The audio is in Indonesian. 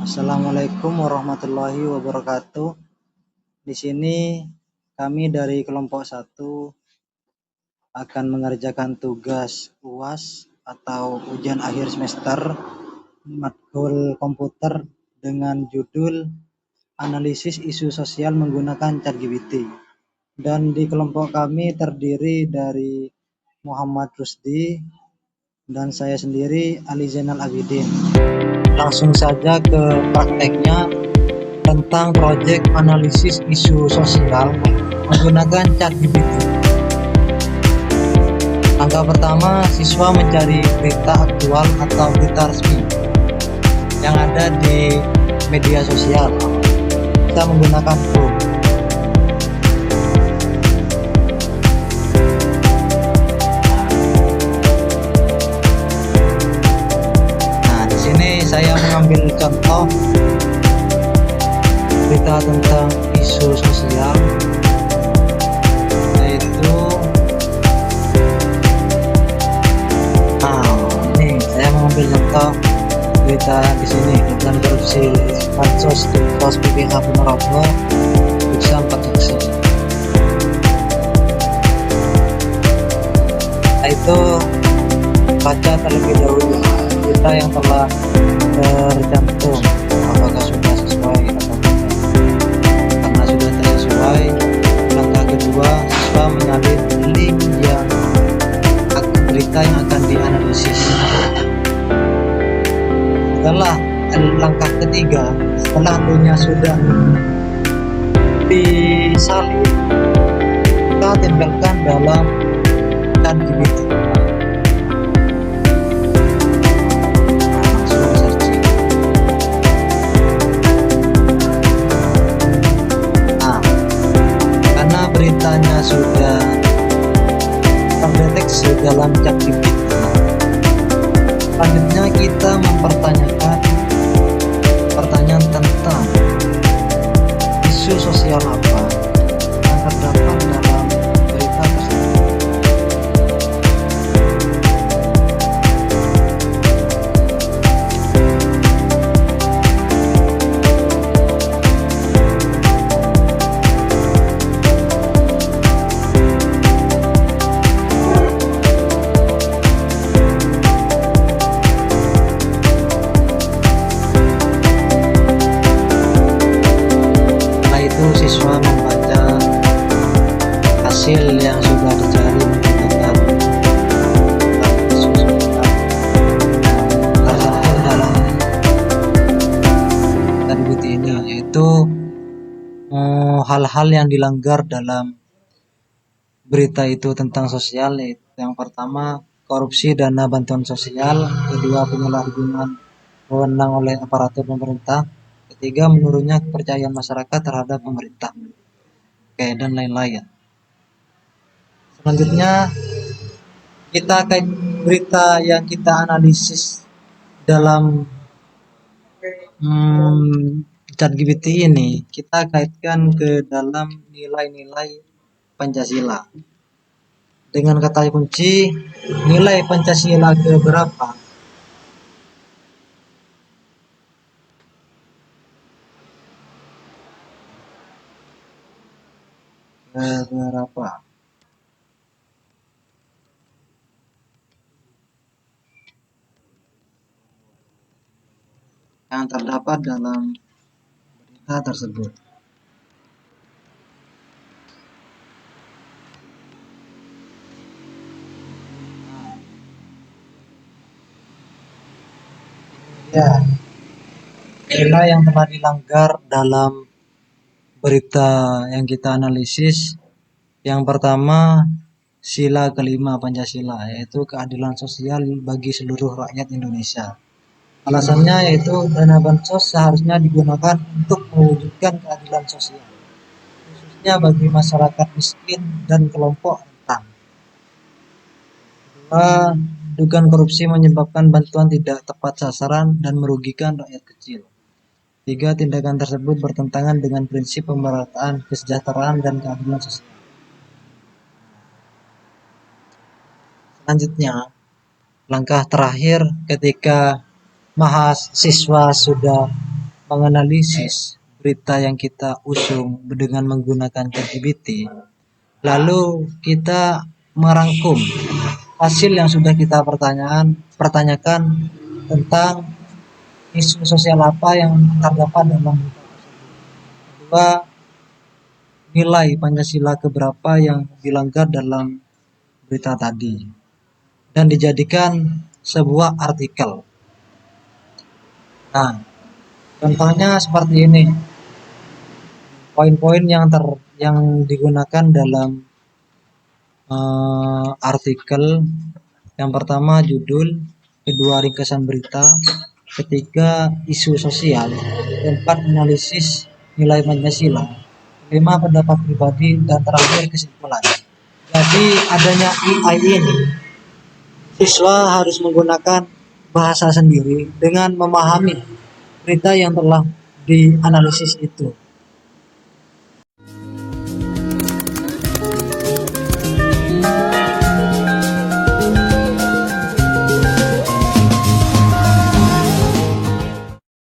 Assalamualaikum warahmatullahi wabarakatuh. Di sini kami dari kelompok 1 akan mengerjakan tugas UAS atau ujian akhir semester matkul komputer dengan judul analisis isu sosial menggunakan ChatGPT. Dan di kelompok kami terdiri dari Muhammad Rusdi dan saya sendiri Ali Zainal Abidin. Langsung saja ke prakteknya tentang proyek analisis isu sosial menggunakan ChatGPT. Langkah pertama, siswa mencari berita aktual atau berita resmi yang ada di media sosial. Kita menggunakan Chrome. Nah, di sini saya mengambil contoh berita tentang isu sosial, yaitu ini saya mengambil contoh berita di sini tentang korupsi bansos di pos PPH Ponorogo bisa 4 saksi. Itu baca terlebih dahulu berita yang telah tercantum apakah sudah sesuai atau tidak. Karena sudah tersesuai, langkah kedua, siswa menyalin link yang berita yang akan dianalisis. Setelah langkah ketiga, setelah linknya sudah disalin, kita tempelkan dalam ChatGPT. Beritanya sudah terdeteksi dalam ChatGPT. Selanjutnya kita mempertanyakan pertanyaan tentang isu sosial apa yang terdapat dalam berita tersebut. Siswa membaca hasil yang sudah dicari menggunakan isu sosial tercantum dalam ChatGPT ini, yaitu hal-hal yang dilanggar dalam berita itu tentang sosial. Yang pertama, korupsi dana bantuan sosial. Kedua, penyalahgunaan wewenang oleh aparatur pemerintah. Ketiga, menurunnya kepercayaan masyarakat terhadap pemerintah, dan lain-lain. Selanjutnya, kita kait berita yang kita analisis dalam ChatGPT ini, kita kaitkan ke dalam nilai-nilai Pancasila. Dengan kata kunci, nilai Pancasila ke berapa? Berapa? Yang terdapat dalam berita tersebut. Ya, nilai yang telah dilanggar dalam berita yang kita analisis. Yang pertama, sila kelima Pancasila, yaitu keadilan sosial bagi seluruh rakyat Indonesia. Alasannya yaitu dana bansos seharusnya digunakan untuk mewujudkan keadilan sosial, khususnya bagi masyarakat miskin dan kelompok rentan. Kedua, dugaan korupsi menyebabkan bantuan tidak tepat sasaran dan merugikan rakyat kecil. Tiga, tindakan tersebut bertentangan dengan prinsip pemerataan kesejahteraan dan keadilan sosial. Selanjutnya, langkah terakhir ketika mahasiswa sudah menganalisis berita yang kita usung dengan menggunakan ChatGPT, lalu kita merangkum hasil yang sudah kita pertanyakan tentang isu sosial apa yang terdapat dalam berita tersebut. Kedua, nilai Pancasila keberapa yang dilanggar dalam berita tadi, dan dijadikan sebuah artikel. Nah, contohnya seperti ini. Poin-poin yang digunakan dalam artikel: yang pertama judul, kedua ringkasan berita, ketiga isu sosial, keempat analisis nilai Pancasila, kelima pendapat pribadi, dan terakhir kesimpulan. Jadi adanya AI ini, siswa harus menggunakan bahasa sendiri dengan memahami berita yang telah dianalisis itu.